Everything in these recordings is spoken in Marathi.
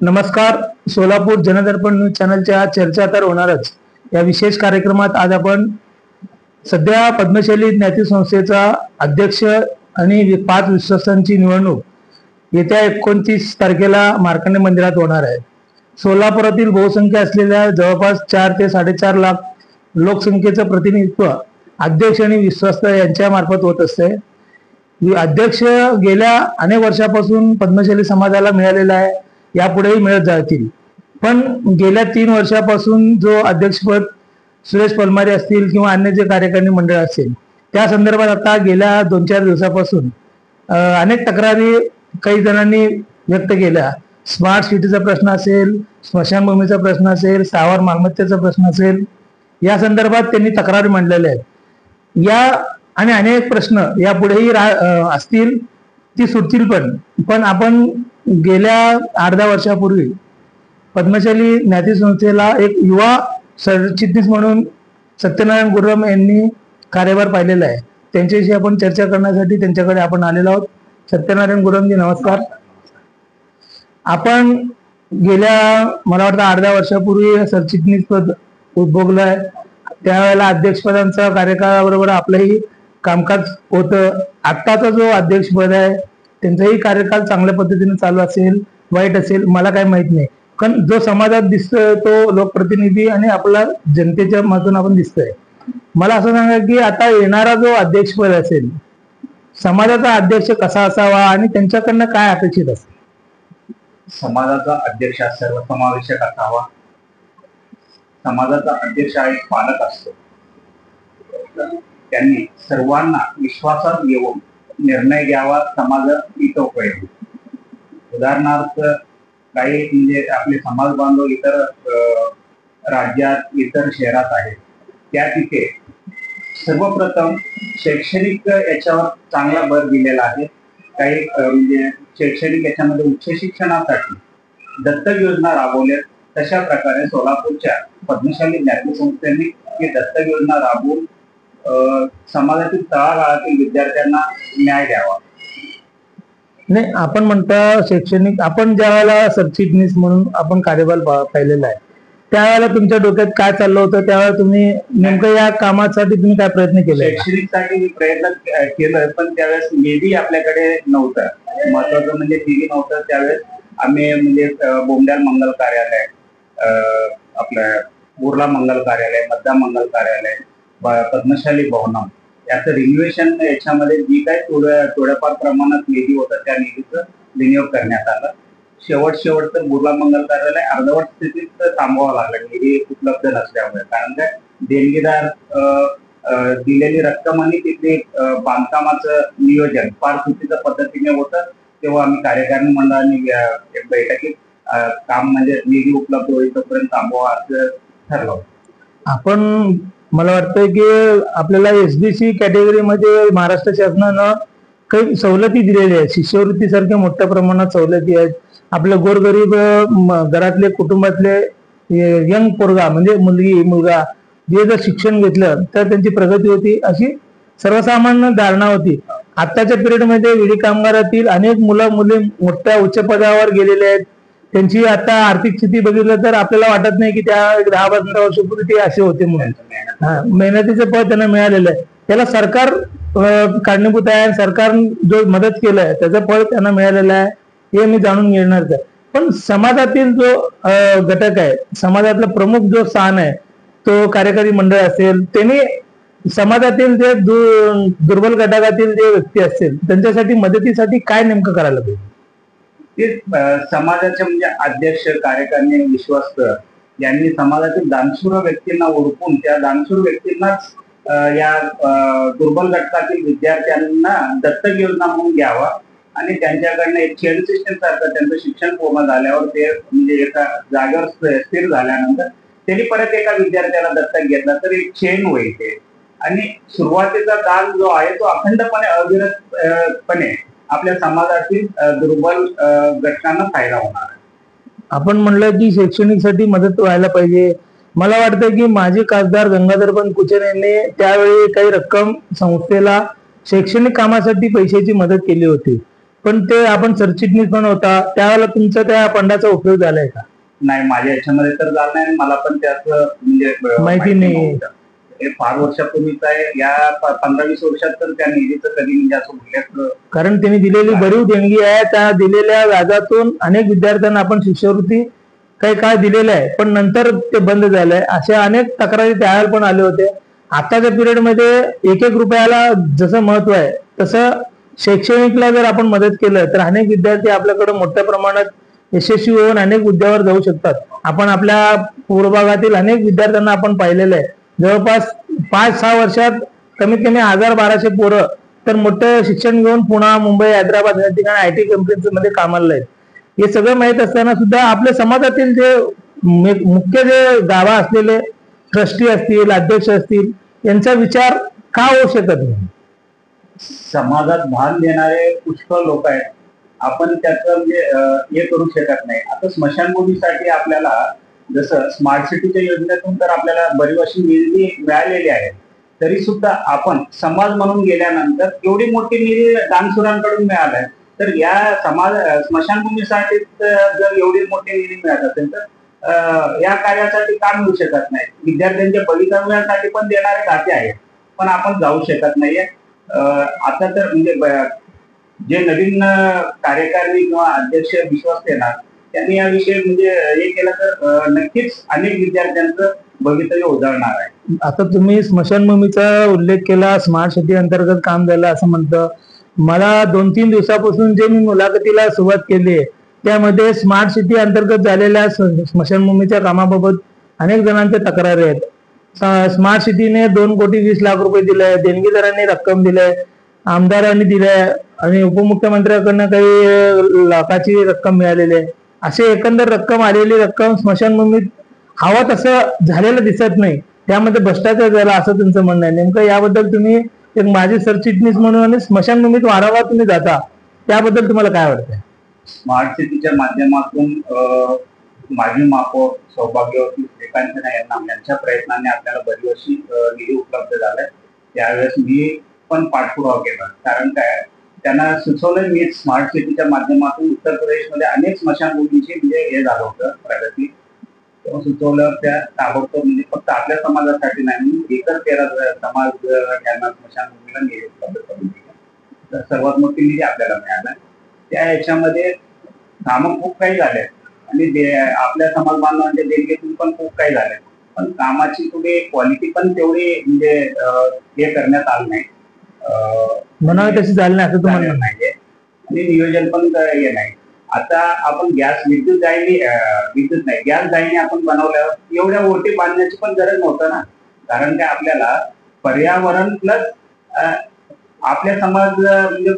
नमस्कार. सोलापूर जनदर्पण न्यूज चॅनलच्या चर्चा तर होणारच. या विशेष कार्यक्रमात आज आपण सध्या पद्मशाली ज्ञाती संस्थेचा अध्यक्ष आणि 5 विश्वासांची निवडणूक येत्या 29 तारखेला मार्कंडे मंदिरात होणार आहे. सोलापुरातील बहुसंख्य असलेल्या जवळपास 4 ते 4.5 लाख लोकसंख्येचं प्रतिनिधित्व अध्यक्ष आणि विश्वास्त यांच्या मार्फत होत असते. अध्यक्ष गेल्या अनेक वर्षापासून पद्मशाली समाजाला मिळालेला आहे, यापुढेही मिळत जातील. पण गेल्या 3 वर्षापासून जो अध्यक्षपद सुरेश पलमारे असतील किंवा अन्य जे कार्यकारिणी मंडळ असेल, त्या संदर्भात आता गेल्या 2-4 दिवसापासून अनेक तक्रारी काही जणांनी व्यक्त केल्या. स्मार्ट सिटीचा प्रश्न असेल, स्मशानभूमीचा प्रश्न असेल, स्थावर मालमत्तेचा प्रश्न असेल, या संदर्भात त्यांनी तक्रारी मांडलेल्या आहेत. या आणि अनेक प्रश्न यापुढेही असतील, ती सुटतील. पण आपण गेल्या 8-10 वर्षापूर्वी पद्मशाली ज्ञाती संस्थेला एक युवा सरचिटणीस म्हणून सत्यनारायण गुर्रम यांनी कार्यभार पाहिलेला आहे. त्यांच्याशी आपण चर्चा करण्यासाठी त्यांच्याकडे आपण आलेलो आहोत. सत्यनारायण गुर्रमजी, नमस्कार. आपण गेल्या मला वाटतं 8-10 वर्षापूर्वी सरचिटणीस पद उद्भोगलंय. त्यावेळेला अध्यक्षपदांचा कार्यकाळाबरोबर आपलंही कामकाज होतं. आत्ताचा जो अध्यक्षपद आहे त्यांचाही कार्यकाल चांगल्या पद्धतीने चालू असेल, वाईट असेल, मला काही माहित नाही. पण जो समाजात दिसतोय तो लोकप्रतिनिधी आणि आपला जनतेच्या मधून आपण दिसतोय. मला असं सांगा की आता येणारा जो अध्यक्षपद असेल, समाजाचा अध्यक्ष कसा असावा आणि त्यांच्याकडनं काय अपेक्षित असेल? समाजाचा अध्यक्ष सर्वसमावेशक असावा. समाजाचा अध्यक्ष हा एक पालक असतो. त्यांनी सर्वांना विश्वासात घेऊन निर्णय घ्यावा, समाज हितोपयोगी. उदाहरणार्थ काही म्हणजे आपले समाज बांधव इतर राज्यात, इतर शहरात आहेत, त्या तिथे सर्वप्रथम शैक्षणिक याच्यावर चांगला भर दिलेला आहे. काही म्हणजे शैक्षणिक याच्यामध्ये उच्च शिक्षणासाठी दत्तक योजना राबवल्या. तशा प्रकारे सोलापूरच्या पद्मशाली ज्ञाती संस्थेने ही दत्तक योजना राबवून समाजातील तळागाळातील विद्यार्थ्यांना न्याय द्यावा. नाही, आपण म्हणता शैक्षणिक, आपण ज्या वेळेला सरचिटणीस म्हणून आपण कार्यभार पाहिलेला आहे, त्यावेळेला तुमच्या डोक्यात काय चाललं होतं? त्यावेळेला तुम्ही नेमकं या कामासाठी तुम्ही काय प्रयत्न केले? शैक्षणिकसाठी मी प्रयत्न केलं, पण त्यावेळेस निधी आपल्याकडे नव्हता. महत्वाचं म्हणजे निधी नव्हतं. त्यावेळेस आम्ही म्हणजे बोंड्याल मंगल कार्यालय, आपलं बुर्ला मंगल कार्यालय, मद्दा मंगल कार्यालय, पद्मशाली भवनम याचं रिन्युएशन याच्यामध्ये जी काही थोड्याफार प्रमाणात निधी होता त्या निधीचं विनियोग करण्यात आला. शेवट तर बुर्ला मंगल कार्यालय अर्धवट स्थितीत थांबवावं लागलं निधी उपलब्ध नसल्यामुळे. कारण काय, देणगीदार दिलेली रक्कम आणि तिथे बांधकामाचं नियोजन फार चुकीच्या पद्धतीने होतं. तेव्हा आम्ही कार्यकारिणी मंडळाने एक बैठकीत काम म्हणजे निधी उपलब्ध होईल तोपर्यंत थांबवा असं ठरलं. आपण मला वाटतं की आपल्याला एसबीसी कॅटेगरीमध्ये महाराष्ट्र शासनानं काही सवलती दिलेल्या आहेत. शिष्यवृत्ती सारख्या मोठ्या प्रमाणात सवलती आहेत. आपल्या गोरगरीब घरातले कुटुंबातले यंग पोरगा म्हणजे मुलगा जे जर शिक्षण घेतलं तर त्यांची प्रगती होती, अशी सर्वसामान्य धारणा होती. आत्ताच्या पिरियडमध्ये विडी कामगारातील अनेक मुलं-मुली मोठ्या उच्च पदावर गेलेले आहेत. त्यांची आता आर्थिक स्थिती बघितलं तर आपल्याला वाटत नाही की त्या 10-15 वर्षापूर्वी ते असे होते म्हणून. मेहनतीचं फळ त्यांना मिळालेलं आहे. त्याला सरकार कारणीभूत आहे. सरकार जो मदत केलंय त्याचं फळ त्यांना मिळालेलं आहे, हे मी जाणून घेणारच आहे. पण समाजातील जो घटक आहे, समाजातला प्रमुख जो स्थान आहे, तो कार्यकारी मंडळ असेल, त्यांनी समाजातील जे दुर्बल घटकातील जे व्यक्ती असतील त्यांच्यासाठी मदतीसाठी काय नेमकं करायला पाहिजे? ते समाजाचे म्हणजे अध्यक्ष, कार्यकारिणी, विश्वस्त यांनी समाजातील दानशूर व्यक्तींना ओळखून त्या दानशूर व्यक्तींनाच या दुर्बल घटकातील विद्यार्थ्यांना दत्तक योजना म्हणून घ्यावा आणि त्यांच्याकडनं एक चेन सिस्टम सारखं त्यांचं शिक्षण पूर्ण झाल्यावर ते म्हणजे एका जागेवर स्थिर झाल्यानंतर त्यांनी परत एका विद्यार्थ्याला दत्तक घेतला तर एक चेन होईल ते. आणि सुरुवातीचा दान जो आहे तो अखंडपणे अविरतपणे आपल्या समाजातील दुर्बल घटकांना फायदा होणार आहे. आपण म्हणलं की शैक्षणिकसाठी मदत व्हायला पाहिजे. मला वाटतं की माजी खासदार गंगाधरपंत कुचेर यांनी त्यावेळी काही रक्कम संस्थेला शैक्षणिक कामासाठी पैशाची मदत केली होती. पण ते आपण सरचिटणीस पण होता त्यावेळेला तुमचा त्या फंडाचा उपयोग झालाय का? नाही, माझ्या याच्यामध्ये तर झालं नाही आणि मला पण त्याचं म्हणजे माहिती नाही. नव्हतं. हे फार वर्षापूर्वीच आहे. या 15-20 वर्षात तर त्या निधीचं कधी म्हणजे असं उल्लेख, कारण त्यांनी दिलेली भरीव देणगी आहे. त्या दिलेल्या व्याजातून अनेक विद्यार्थ्यांना आपण शिष्यवृत्ती काही काळ दिलेल्या आहे, पण नंतर ते बंद झालंय. अशा अनेक तक्रारी त्यावेळेला पण आले होते. आताच्या पिरियडमध्ये एक एक रुपयाला जसं महत्व आहे तसं शैक्षणिकला जर आपण मदत केलं तर अनेक विद्यार्थी आपल्याकडे मोठ्या प्रमाणात यशस्वी होऊन अनेक हुद्द्यावर जाऊ शकतात. आपण आपल्या पूर्व भागातील अनेक विद्यार्थ्यांना आपण पाहिलेलं आहे. जवळपास 5-6 वर्षात कमीत कमी 1000-1200 पोरं तर मोठं शिक्षण घेऊन पुणे, मुंबई, हैदराबाद या ठिकाणी IT कंपनीमध्ये कामाला आहेत. हे सगळं माहीत असताना सुद्धा आपल्या समाजातील जे मुख्य जे गाभा असलेले ट्रस्टी असतील, अध्यक्ष असतील, यांचा विचार का होऊ शकत नाही? समाजात भान देणारे पुष्कळ लोक आहेत. आपण त्याचं म्हणजे हे करू शकत नाही. आता स्मशानभूमीसाठी आपल्याला जसं स्मार्ट सिटीच्या योजनेतून तर आपल्याला बरीच अशी निधी मिळालेली आहे, तरी सुद्धा आपण समाज म्हणून गेल्यानंतर एवढी मोठी निधी दानशूरांकडून मिळालाय, तर या समाज स्मशानभूमीसाठी जर एवढी मोठी निधी मिळत असेल तर या कार्यासाठी का मिळू शकत नाही? विद्यार्थ्यांच्या भवितव्यासाठी पण देणारे खाते आहेत, पण आपण जाऊ शकत नाहीये. आता तर म्हणजे जे नवीन कार्यकारिणी किंवा अध्यक्ष विश्वास देणार त्यांनी याविषयी म्हणजे हे केलं तर नक्कीच अनेक विद्यार्थ्यांचं भवितव्य उजळणार आहे. आता तुम्ही स्मशानभूमीचा उल्लेख केला, स्मार्ट सिटी अंतर्गत काम झालं असं म्हणतं. मला 2-3 दिवसापासून जे मी मुलाखतीला सुरुवात केली त्यामध्ये स्मार्ट सिटी अंतर्गत झालेल्या स्मशानभूमीच्या कामाबाबत अनेक जणांच्या तक्रारी आहेत. स्मार्ट सिटीने 2,20,00,000 रुपये दिले, देणगीदारांनी रक्कम दिले, आमदारांनी दिले आणि उपमुख्यमंत्र्यांकडनं काही लाखाची रक्कम मिळालेली आहे. असे एकंदर रक्कम आलेली रक्कम स्मशानभूमीत हवा तसं झालेलं दिसत नाही. त्यामध्ये भ्रष्टाचार झाला असं तुमचं म्हणणं आहे. नेमकं याबद्दल तुम्ही एक माझी सरचिटणीस म्हणून आणि स्मशानभूमीत वारंवार तुम्ही जाता, त्याबद्दल तुम्हाला काय वाटतंय? स्मार्ट सिटीच्या माध्यमातून माजी महापौर सौभाग्यवती श्रीकांत यांच्या प्रयत्नाने आपल्याला बरीच अशी निधी उपलब्ध झालाय. त्यावेळेस मी पण पाठपुरावा केला. कारण काय, त्यांना सुचवलं मी स्मार्ट सिटीच्या माध्यमातून उत्तर प्रदेशमध्ये अनेक स्मशानभूमीची म्हणजे हे झालं होतं प्रगती. तेव्हा सुचवल्यावर त्या ताबडतोब म्हणजे फक्त आपल्या समाजासाठी नाही, इतर 13 समाज यांना स्मशानभूमीला निधी उपलब्ध करून दिला. सर्वात मोठी निधी आपल्याला मिळाला. त्या याच्यामध्ये कामं खूप काही झाले आणि आपल्या समाज बांधवांच्या देणगीतून पण खूप काही झाले, पण कामाची थोडी क्वालिटी पण तेवढी म्हणजे हे करण्यात आलं नाही, म्हणावे तशी झाली नाही असं तुम्हाला नाहीये आणि नियोजन पण हे नाही. आता आपण विद्युत जाळीने आपण बनवल्यावर एवढ्या ओटी बांधण्याची पण गरज नव्हतं ना. कारण काय, आपल्याला पर्यावरण प्लस आपल्या समाज म्हणजे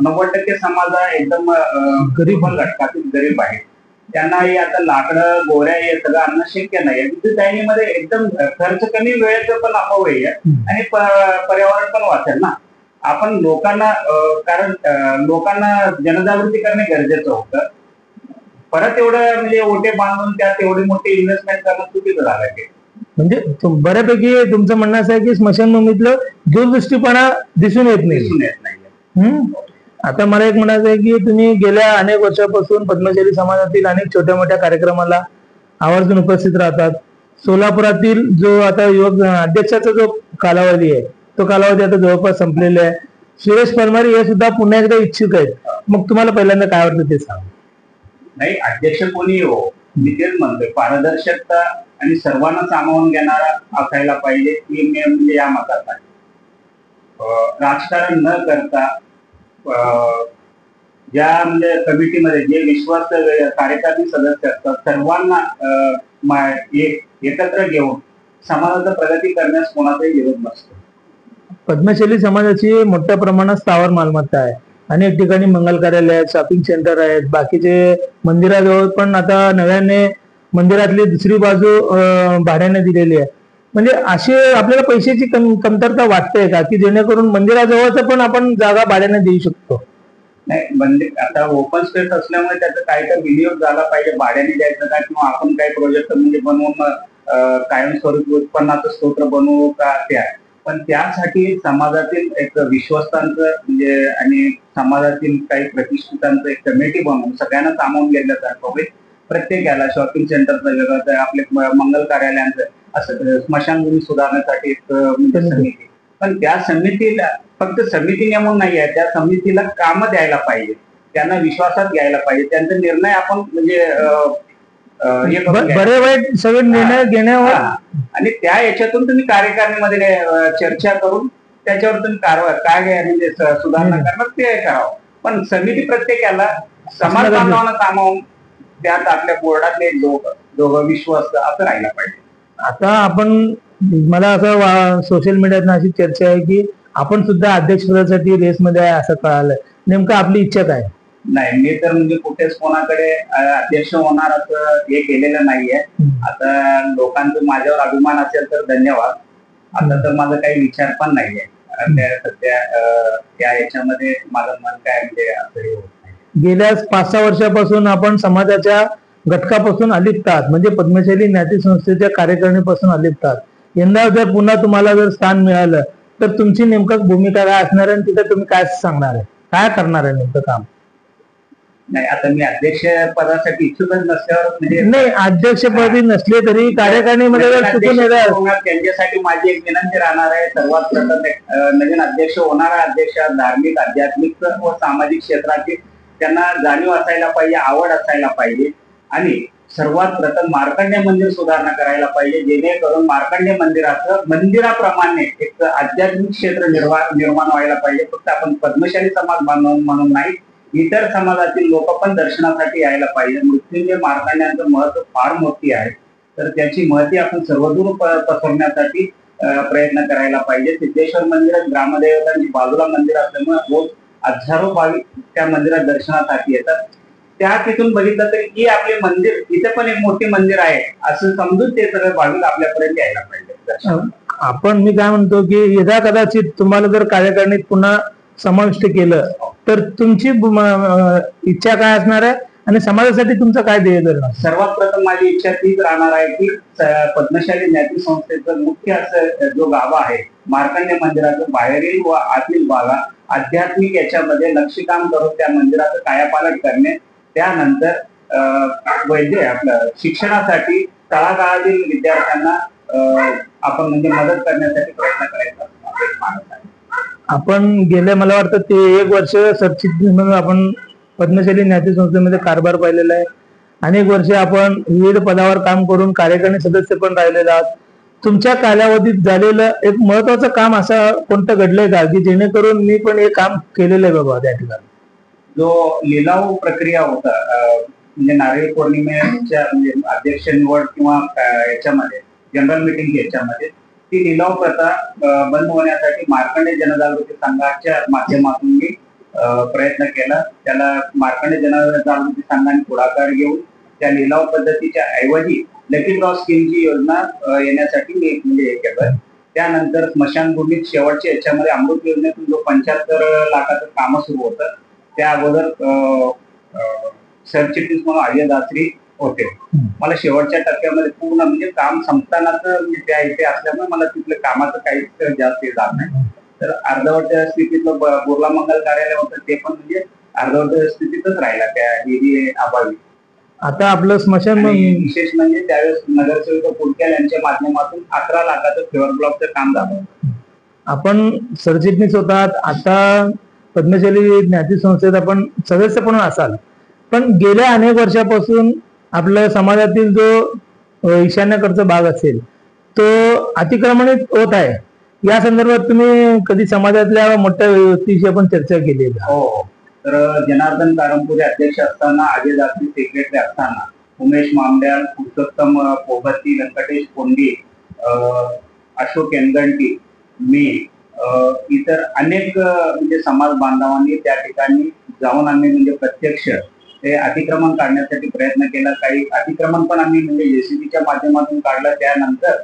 90% समाज एकदम गरीब घटकातील गरीब आहे. त्यांनाही आता लाकडं, गोऱ्या हे सगळं आणणं शक्य नाही. विद्युत जाळीमध्ये एकदम खर्च कमी, वेळेचं पण अपव्यय आणि पर्यावरण पण वाचेल ना. आपण लोकांना जनजागृती करणे गरजेचं होतं. परत एवढं म्हणजे ओटे बांधून त्यात एवढी मोठी इन्व्हेस्टमेंट करणं चुकीचं झालं ते. म्हणजे बऱ्यापैकी तुमचं म्हणणं असं आहे की स्मशानभूमीतलं दूरदृष्टीपणा दिसून येत नाही. आता मला एक म्हणायचं आहे की तुम्ही गेल्या अनेक वर्षापासून पद्मशाली समाजातील अनेक छोट्या मोठ्या कार्यक्रमाला आवर्जून उपस्थित राहतात. सोलापुरातील जो आता युवक अध्यक्षाचा जो कालावधी आहे तो कालावधी आता जवळपास संपलेला आहे. सुरेश परमारी हे सुद्धा पुन्हा एकदा इच्छुक आहेत. मग तुम्हाला पहिल्यांदा काय वाटतं ते सांग. नाही, अध्यक्ष कोणी हो, मी तेच म्हणतोय, पारदर्शकता आणि सर्वांना सामावून घेणारा असायला पाहिजे ही मी म्हणजे या मतात आहे. राजकारण न करता ज्या म्हणजे कमिटीमध्ये जे विश्वास कार्यकारी सदस्य असतात सर्वांना एकत्र घेऊन समाजाची प्रगती करण्यास कोणाचाही विरोध नसतो. पद्मशाली समाजाची मोठ्या प्रमाणात स्थावर मालमत्ता आहे. अनेक ठिकाणी मंगल कार्यालय आहेत, शॉपिंग सेंटर आहेत, बाकीचे मंदिराजवळ पण आता नव्याने मंदिरातली दुसरी बाजू भाड्याने दिलेली आहे. म्हणजे असे आपल्याला पैशाची कमतरता वाटते का की जेणेकरून मंदिराजवळच पण आपण जागा भाड्याने देऊ शकतो? नाही, मंदिर आता ओपन स्पेस असल्यामुळे त्याचा काय तर विनियोग झाला पाहिजे. भाड्याने द्यायचं का, किंवा आपण काही प्रोजेक्ट म्हणजे बनवून कायमस्वरूपी उत्पन्नाचं स्त्रोत बनवू का, ते आहे. पण त्यासाठी समाजातील एक विश्वस्तांचं म्हणजे आणि समाजातील काही प्रतिष्ठितांचं एक कमिटी बनवून सगळ्यांना सामावून घेतल्यासारखं होईल. प्रत्येकाला शॉपिंग सेंटरचं वेगळं, तर आपले मंगल कार्यालयांचं असं स्मशानभूमी सुधारण्यासाठी एक म्हणजे समिती. पण त्या समितीला फक्त समिती नेमून नाही आहे, त्या समितीला कामं द्यायला पाहिजे, त्यांना विश्वासात घ्यायला पाहिजे, त्यांचा निर्णय आपण म्हणजे बरे वाईट सगळे निर्णय घेण्यावर आणि त्या याच्यातून तुम्ही कार्यकारिणीमध्ये चर्चा करून त्याच्यावर तुम्ही कारवाई काय म्हणजे सुधारणा करणार ते करावं. पण समिती प्रत्येकाला समाज बांधवांना सामावून त्यात आपल्या बोर्डातले दोघं विश्वास असं राहायला पाहिजे. आता आपण मला असं सोशल मीडियात अशी चर्चा आहे की आपण सुद्धा अध्यक्षपदासाठी रेसमध्ये आहे असं कळालंय. नेमकं आपली इच्छा काय? नाही, मी तर म्हणजे कुठेच कोणाकडे अध्यक्ष होणार असं हे केलेलं नाहीये. आता लोकांचं माझ्यावर अभिमान असेल तर धन्यवाद. आता तर माझा काही विचार पण नाहीये सध्या त्या याच्यामध्ये माझं मन काय म्हणजे असं. गेल्या 5-6 वर्षापासून आपण समाजाच्या घटकापासून अलिप्त आहात, म्हणजे पद्मशाली ज्ञाती संस्थेच्या कार्यकारिणीपासून अलिप्त आहात. यंदा जर पुन्हा तुम्हाला जर स्थान मिळालं तर तुमची नेमकं भूमिका काय असणार आहे आणि तिथे तुम्ही काय सांगणार आहे, काय करणार आहे नेमकं काम? नाही, आता मी अध्यक्ष पदासाठी इच्छुकच नसल्यावर म्हणजे नाही, अध्यक्षपदी नसले तरी कार्यकारिणीमध्ये त्यांच्यासाठी माझी एक विनंती राहणार आहे. सर्वात प्रथम नवीन अध्यक्ष होणारा अध्यक्ष धार्मिक, आध्यात्मिक व सामाजिक क्षेत्राची त्यांना जाणीव असायला पाहिजे, आवड असायला पाहिजे आणि सर्वात प्रथम मार्कंडेय मंदिर सुधारणा करायला पाहिजे, जेणेकरून मार्कंडेय मंदिराचं मंदिराप्रमाणे एक आध्यात्मिक क्षेत्र निर्माण व्हायला पाहिजे. फक्त आपण पद्मशाली समाज म्हणून नाही, इतर समाजातील लोक पण दर्शनासाठी यायला पाहिजे. मृत्युंजय मार्कंडेयांचं महत्व फार मोठी आहे, तर त्याची महती आपण सर्वदूर पसरण्यासाठी प्रयत्न करायला पाहिजे. सिद्धेश्वर मंदिरात ग्रामदेवतांची बाजूला मंदिर असल्यामुळे रोज हजारो भाविक त्या मंदिरात दर्शनासाठी येतात. त्या तिथून बघितलं तरी की आपले मंदिर इथे पण एक मोठी मंदिर आहे असं समजून ते सगळे भाविक आपल्यापर्यंत यायला पाहिजे. आपण मी काय म्हणतो की यदा कदाचित तुम्हाला जर कार्यकारिणीत पुन्हा समाविष्ट केलं तर तुमची इच्छा काय असणार आहे आणि समाजासाठी तुमचं काय ध्येय धरणार? सर्वात प्रथम माझी इच्छा तीच राहणार आहे की पद्मशाली ज्ञाती संस्थेचं मुख्य असं जो गाभा आहे मार्कंडेय मंदिराचं बाहेरील व आतील भागा आध्यात्मिक याच्यामध्ये नक्षीकाम करून त्या मंदिराचं कायापालट करणे, त्यानंतर वैद्य आपलं शिक्षणासाठी तळागाळातील विद्यार्थ्यांना आपण म्हणजे मदत करण्यासाठी प्रयत्न करायचा. आपण गेल्या मला वाटतं ते 1 वर्ष सरचिटणीस म्हणून आपण पद्मशाली ज्ञाती संस्थेमध्ये कारभार पाहिलेला आहे. अनेक वर्ष आपण विविध पदावर काम करून कार्यकारिणी सदस्य पण राहिलेले आहात. तुमच्या कालावधीत झालेलं एक महत्वाचं काम असं कोणतं घडलंय का की जेणेकरून मी पण हे काम केलेलं आहे बाबा? त्या ठिकाणी जो लिलाव प्रक्रिया होता म्हणजे नारळी पौर्णिमेच्या म्हणजे अध्यक्ष निवड किंवा याच्यामध्ये जनरल मीटिंग याच्यामध्ये ती लिलाव प्रथा बंद होण्यासाठी मार्कंडेय जनजागृती संघाच्या माध्यमातून मी प्रयत्न केला. त्याला मार्कंडेय जनजागृती संघाने पुढाकार घेऊन त्या लिलाव पद्धतीच्या ऐवजी लकी ड्रॉ स्कीमची योजना येण्यासाठी मी म्हणजे हे केलं. त्यानंतर स्मशानभूमीत शेवटच्या याच्यामध्ये अमृत योजनेतून जो 75 लाखाचं काम सुरू होतं त्या अगोदर सरचिटणीस म्हणून अजय दासरी होते. मला शेवटच्या टप्प्यामध्ये पूर्ण म्हणजे काम संपतानाच त्या इथे असल्यामुळे मला तिथलं कामाचं काहीच जास्त जात नाही. तर अर्धवट स्थितीतलं बोर्ला मंगल कार्यालय होतं ते पण म्हणजे अर्धवट स्थितीतच राहिला त्या निधी अभावी. आता आपलं स्मशान विशेष म्हणजे त्यावेळेस नगरसेवक पुडक्याल यांच्या माध्यमातून 11 लाखाचं फेवर ब्लॉकचं काम झालं. आपण सरचिटणीस होतात, आता पद्मशाली ज्ञाती संस्थेत आपण सदस्य पण असाल, पण गेल्या अनेक वर्षापासून आपल्या समाजातील जो ईशान्येकडचा भाग असेल तो अतिक्रमणित होत आहे. या संदर्भात तुम्ही कधी समाजातल्या मोठ्या व्यक्तीशी आपण चर्चा केली आहे? हो, तर जनार्दन कारंपुरे अध्यक्ष असताना, अजय दासरी सेक्रेटरी असताना, उमेश मामड्याल, पुरुषोत्तम पोबती, व्यंकटेश कोंडी, अशोक एनगंटी, मी इतर अनेक म्हणजे समाज बांधवांनी त्या ठिकाणी जाऊन आम्ही म्हणजे प्रत्यक्ष ते अतिक्रमण काढण्यासाठी प्रयत्न केला. काही अतिक्रमण पण आम्ही म्हणजे जेसीबीच्या माध्यमातून काढलं. त्यानंतर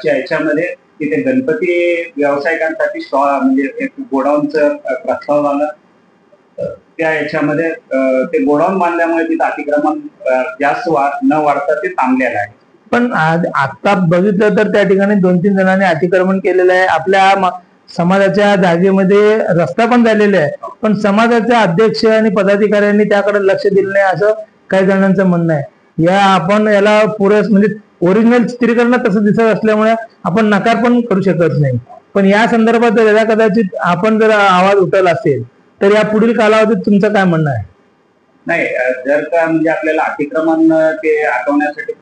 याच्यामध्ये तिथे गणपती व्यावसायिकांसाठी म्हणजे एक गोडाऊनचं प्रस्ताव आला. त्या याच्यामध्ये ते गोडाऊन बांधल्यामुळे तिथे अतिक्रमण जास्त न वाढता ते थांबलेलं आहे. पण आता बघितलं तर त्या ठिकाणी 2-3 जणांनी अतिक्रमण केलेलं आहे. आपल्या समाजाच्या जागेमध्ये रस्ता पण झालेला आहे, पण समाजाचे अध्यक्ष आणि पदाधिकाऱ्यांनी त्याकडे लक्ष दिलं नाही असं काही जणांचं म्हणणं आहे. आपण याला पुरेस म्हणजे ओरिजिनल चित्रीकरण तसं दिसत असल्यामुळे आपण नकार पण करू शकत नाही. पण या संदर्भात जर याला कदाचित आपण जर आवाज उठवला असेल तर या पुढील कालावधीत तुमचं काय म्हणणं आहे? नाही, जर का म्हणजे आपल्याला अतिक्रमण ते हटवण्यासाठी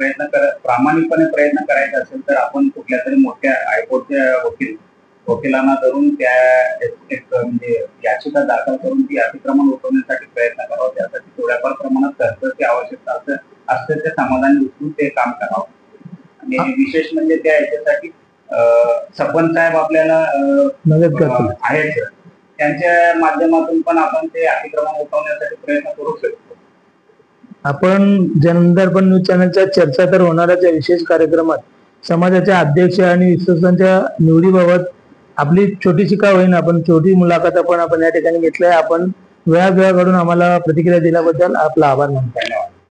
प्रामाणिकपणे प्रयत्न करायचा असेल तर आपण कुठल्या तरी मोठ्या हायकोर्टच्या वकिलांना धरून त्या एक म्हणजे याचिका दाखल करून ती अतिक्रमण उठवण्यासाठी प्रयत्न करावा. त्यासाठी थोड्याफार प्रमाणात खर्चाची आवश्यकता असते त्या समाधानी उचलून ते काम करावं. आणि विशेष म्हणजे त्या याच्यासाठी सरपंच साहेब आपल्याला मदत करतात आहेत, त्यांच्या माध्यमातून पण आपण ते अतिक्रमण उठवण्यासाठी प्रयत्न करू शकतो. आपण जनदर्पण न्यूज चॅनलच्या चर्चा तर होणाऱ्या विशेष कार्यक्रमात समाजाच्या अध्यक्ष आणि विश्वासांच्या निवडीबाबत आपली छोटीशी का होईना आपण छोटी मुलाखत आपण या ठिकाणी घेतली आहे. आपण वेळावेळा घडून आम्हाला प्रतिक्रिया दिल्याबद्दल आपला आभार मानतो. धन्यवाद.